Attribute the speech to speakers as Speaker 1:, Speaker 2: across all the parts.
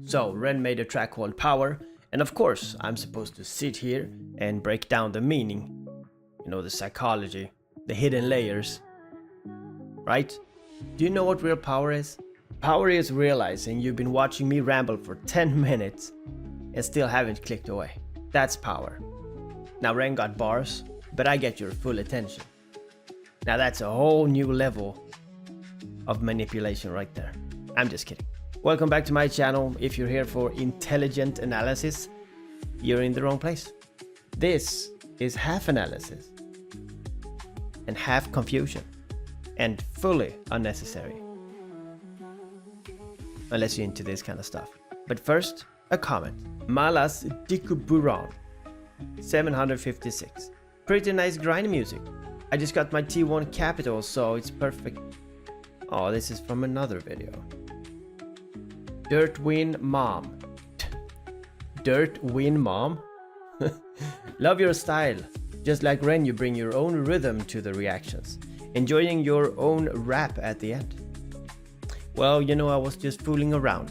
Speaker 1: So Ren made a track called Power, and of course I'm supposed to sit here and break down the meaning, you know, the psychology, the hidden layers, right? Do you know what real power is? Power is realizing you've been watching me ramble for 10 minutes and still haven't clicked away. That's power. Now Ren got bars, but I get your full attention. Now that's a whole new level of manipulation right there. I'm just kidding. Welcome back to my channel. If you're here for intelligent analysis, you're in the wrong place. This is half analysis and half confusion and fully unnecessary. Unless you're into this kind of stuff. But first, a comment. Malas Dikuburan 756. Pretty nice grind music. I just got my T1 capital, so it's perfect. Oh, this is from another video. Dirtwin Mom. Dirtwin Mom? Love your style. Just like Ren, you bring your own rhythm to the reactions. Enjoying your own rap at the end. Well, you know, I was just fooling around.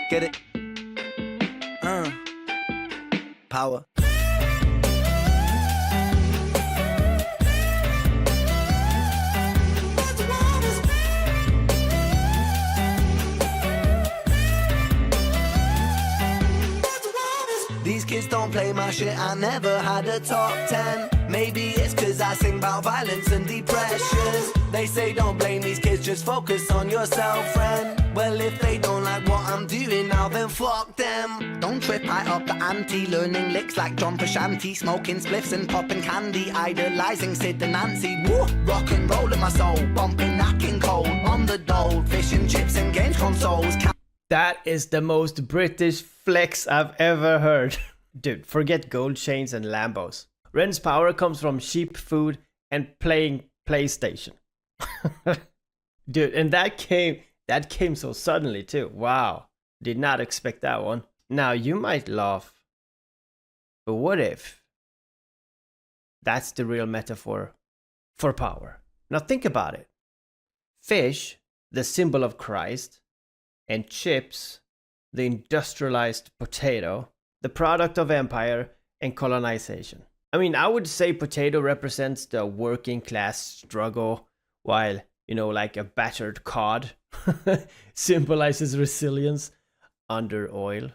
Speaker 2: Get it? Power. These kids don't play my shit, I never had a top 10. Maybe it's cause I sing about violence and depression. They say don't blame these kids, just focus on yourself, friend. Well, if they don't like what I'm doing now, then fuck them. Don't trip, I up the ante, learning licks like John Pashanti, smoking spliffs and popping candy, idolizing Sid and Nancy. Woo! Rock and roll in my soul, bumping Nat King Cole on the dole, fish and chips and games consoles.
Speaker 1: That is the most British flex I've ever heard. Dude, forget gold chains and Lambos. Ren's power comes from cheap food and playing PlayStation. Dude, and that came so suddenly too. Wow. Did not expect that one. Now you might laugh, but what if that's the real metaphor for power? Now think about it. Fish, the symbol of Christ, and chips, the industrialized potato, the product of empire and colonization. I mean, I would say potato represents the working class struggle, while, you know, like a battered cod symbolizes resilience under oil.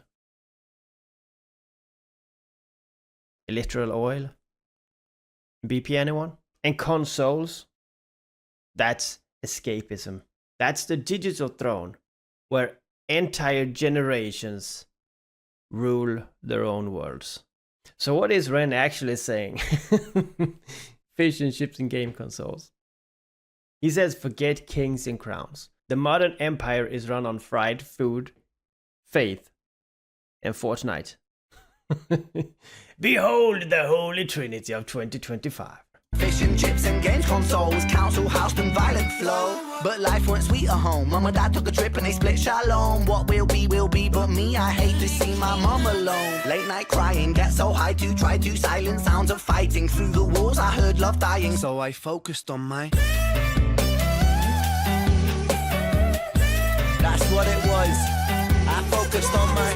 Speaker 1: Literal oil. BP anyone? And consoles, that's escapism. That's the digital throne where entire generations rule their own worlds. So what is Ren actually saying? Fish and chips and game consoles. He says forget kings and crowns. The modern empire is run on fried food, faith, and Fortnite. Behold the holy trinity of 2025.
Speaker 2: Fish and chips and games consoles, council house and violent flow. But life weren't sweet at home. Mum and dad took a trip and they split shalom. What will be, but me, I hate to see my mum alone. Late night crying, get so high to try to silence sounds of fighting. Through the walls I heard love dying, so I focused on my... That's what it was. I focused on my...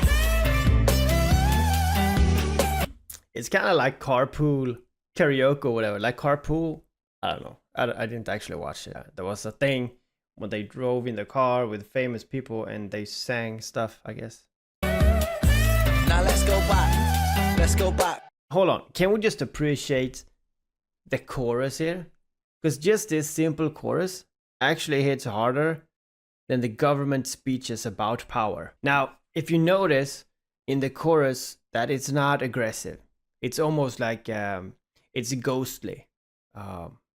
Speaker 1: It's kind of like carpool karaoke or whatever, like carpool. I don't know. I didn't actually watch it. There was a thing when they drove in the car with famous people and they sang stuff, I guess.
Speaker 2: Now let's go back. Let's go back.
Speaker 1: Hold on. Can we just appreciate the chorus here? Because just this simple chorus actually hits harder than the government speeches about power. Now, if you notice in the chorus that it's not aggressive. It's almost like it's ghostly.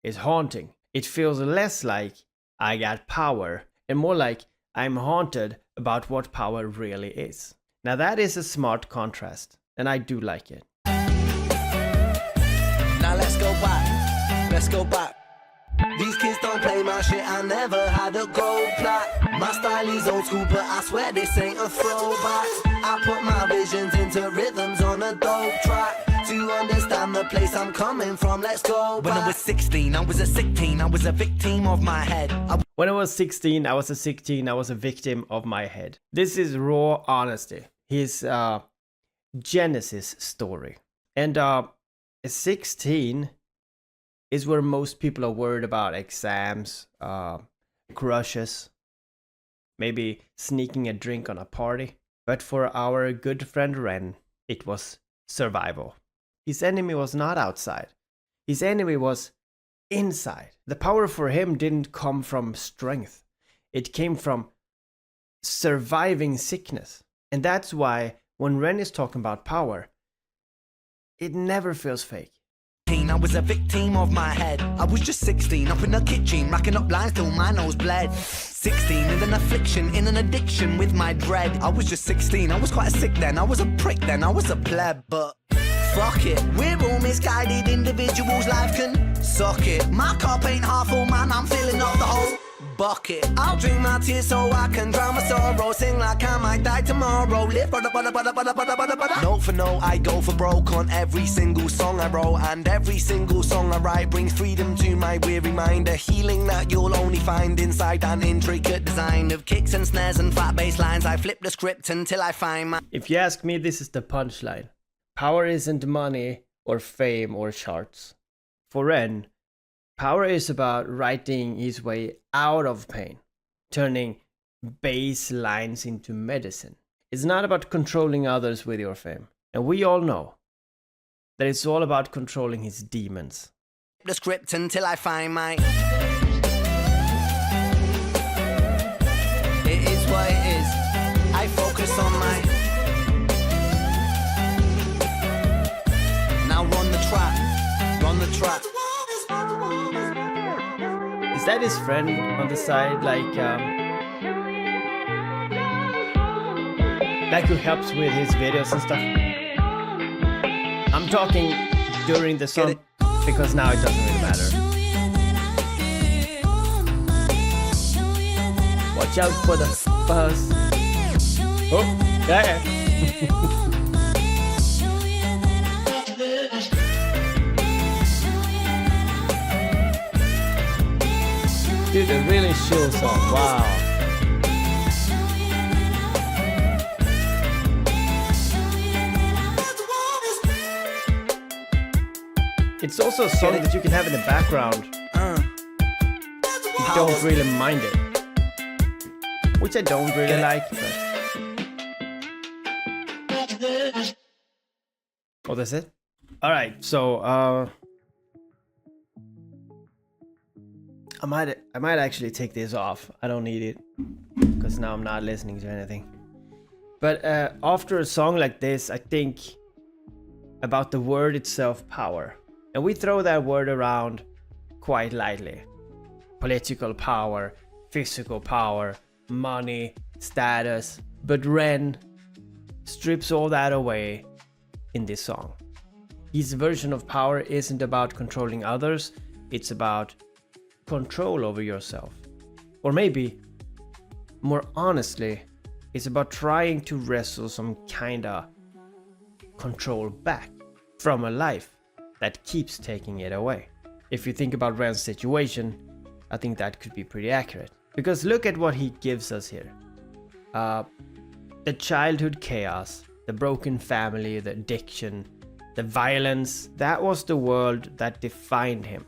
Speaker 1: It's haunting. It feels less like I got power and more like I'm haunted about what power really is. Now that is a smart contrast and I do like it.
Speaker 2: Now let's go back. Let's go back. These kids don't play my shit, I never had a gold plaque. My style is old school, but I swear this ain't a throwback. I put my visions into rhythms on a dope track. to understand the place I'm coming from. Let's go back. When I was 16, I was a sick teen. I was a victim of my head.
Speaker 1: When I was 16, I was a sick teen. I was a victim of my head. This is raw honesty. His Genesis story. And 16 is where most people are worried about exams, crushes, maybe sneaking a drink on a party. But for our good friend Ren, it was survival. His enemy was not outside. His enemy was inside. The power for him didn't come from strength. It came from surviving sickness. And that's why when Ren is talking about power, it never feels fake.
Speaker 2: I was a victim of my head. I was just 16, up in the kitchen, racking up lines till my nose bled. 16, in an affliction, in an addiction with my dread. I was just 16, I was quite sick then. I was a prick then, I was a pleb, but fuck it. We're all misguided individuals, life can suck it. My cup ain't half full, man, I'm filling up the whole bucket. I'll drink my tears so I can drown my sorrow. Sing like I might die tomorrow. Live note for note, I go for broke on every single song I wrote. And every single song I write brings freedom to my weary mind. A healing that you'll only find inside an intricate design of kicks and snares and fat bass lines. I flip the script until I find my...
Speaker 1: If you ask me, this is the punchline. Power isn't money or fame or charts. For Ren, power is about writing his way out of pain, turning bass lines into medicine. It's not about controlling others with your fame. And we all know that it's all about controlling his demons.
Speaker 2: The script until I find my... It is what it is. I focus on my... Now run the track. Run the track.
Speaker 1: Is that his friend on the side, like who helps with his videos and stuff? I'm talking during the song because now it doesn't really matter. Watch out for the buzz. Oh, yeah. Dude, a really chill song, wow. It's also a song that you can have in the background. You don't really mind it. Which I don't really like, but... Oh, that's it? Alright, so, I might actually take this off. I don't need it because now I'm not listening to anything. But after a song like this, I think about the word itself, power. And we throw that word around quite lightly. Political power, physical power, money, status. But Ren strips all that away in this song. His version of power isn't about controlling others. It's about control over yourself. Or maybe, more honestly, it's about trying to wrestle some kinda control back from a life that keeps taking it away. If you think about Ren's situation, I think that could be pretty accurate. Because look at what he gives us here. The childhood chaos, the broken family, the addiction, the violence, that was the world that defined him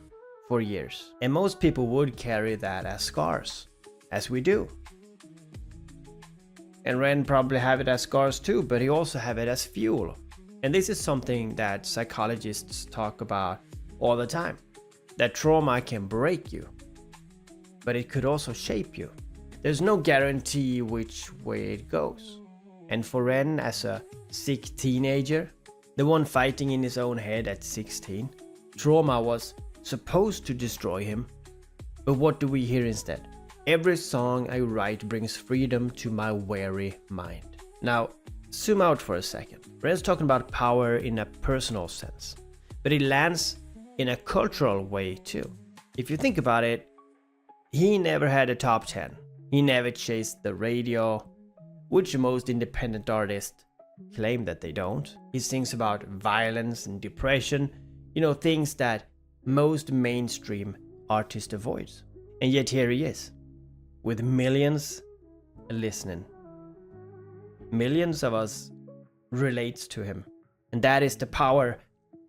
Speaker 1: for years. And most people would carry that as scars, as we do. And Ren probably have it as scars too, but he also have it as fuel. And this is something that psychologists talk about all the time. That trauma can break you, but it could also shape you. There's no guarantee which way it goes. And for Ren, as a sick teenager, the one fighting in his own head at 16, trauma was supposed to destroy him. But what do we hear instead? Every song I write brings freedom to my weary mind. Now, zoom out for a second. Ren's talking about power in a personal sense, but it lands in a cultural way too. If you think about it, he never had a top 10. He never chased the radio, which most independent artists claim that they don't. He sings about violence and depression, things that most mainstream artists avoid. And yet here he is, with millions listening. Millions of us relates to him. And that is the power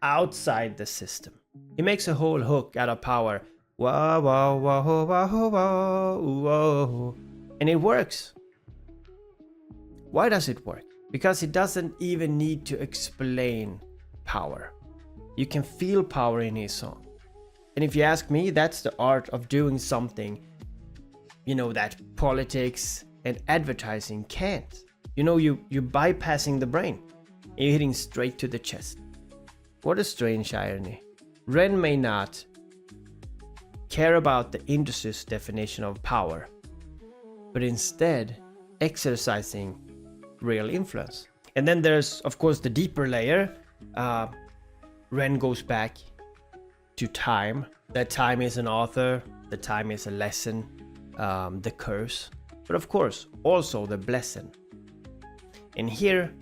Speaker 1: outside the system. He makes a whole hook out of power. Whoa, whoa, whoa, whoa, whoa, whoa. And it works. Why does it work? Because he doesn't even need to explain power. You can feel power in his song. And if you ask me, that's the art of doing something, that politics and advertising can't. You're bypassing the brain. You're hitting straight to the chest. What a strange irony. Ren may not care about the industry's definition of power, but instead exercising real influence. And then there's, of course, the deeper layer. Ren goes back to time. That time is an author, the time is a lesson, the curse, but of course also the blessing. And here,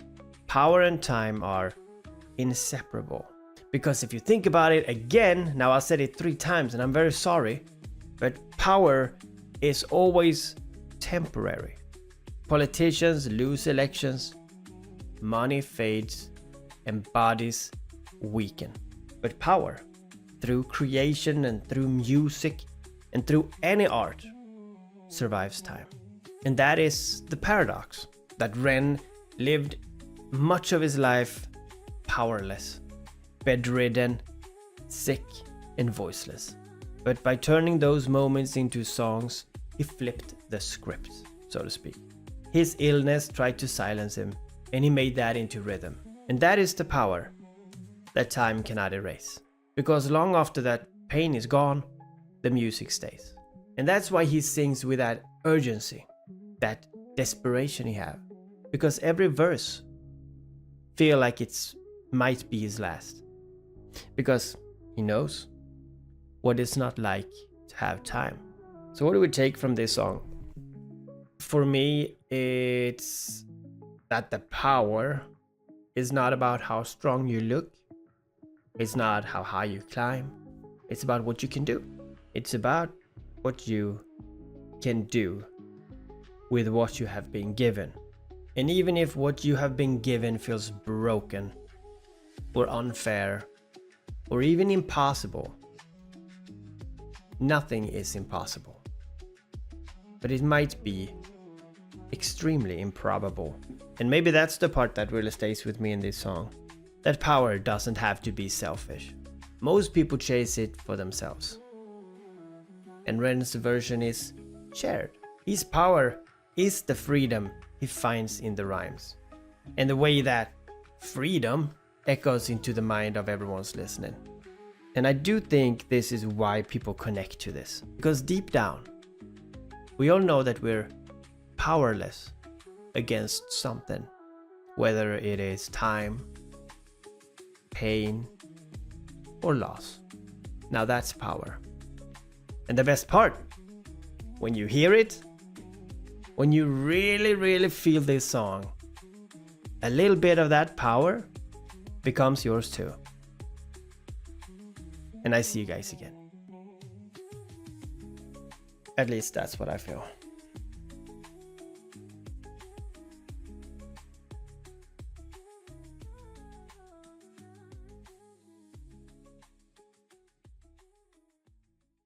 Speaker 1: power and time are inseparable. Because if you think about it again, now I said it 3 times and I'm very sorry, but power is always temporary. Politicians lose elections, money fades, and bodies weaken. But power, through creation and through music and through any art, survives time. And that is the paradox, that Ren lived much of his life powerless, bedridden, sick, and voiceless. But by turning those moments into songs, he flipped the script, so to speak. His illness tried to silence him, and he made that into rhythm. And that is the power that time cannot erase. Because long after that pain is gone, the music stays. And that's why he sings with that urgency, that desperation he have. Because every verse feel like it's might be his last. Because he knows what it's not like to have time. So what do we take from this song? For me, it's that the power is not about how strong you look. It's not how high you climb. It's about what you can do. It's about what you can do with what you have been given. And even if what you have been given feels broken or unfair or even impossible, nothing is impossible. But it might be extremely improbable. And maybe that's the part that really stays with me in this song. That power doesn't have to be selfish. Most people chase it for themselves. And Ren's version is shared. His power is the freedom he finds in the rhymes. And the way that freedom echoes into the mind of everyone's listening. And I do think this is why people connect to this. Because deep down, we all know that we're powerless against something. Whether it is time, pain, or loss. Now that's power. And the best part, when you hear it, when you really, really feel this song, a little bit of that power becomes yours too. And I see you guys again. At least that's what I feel.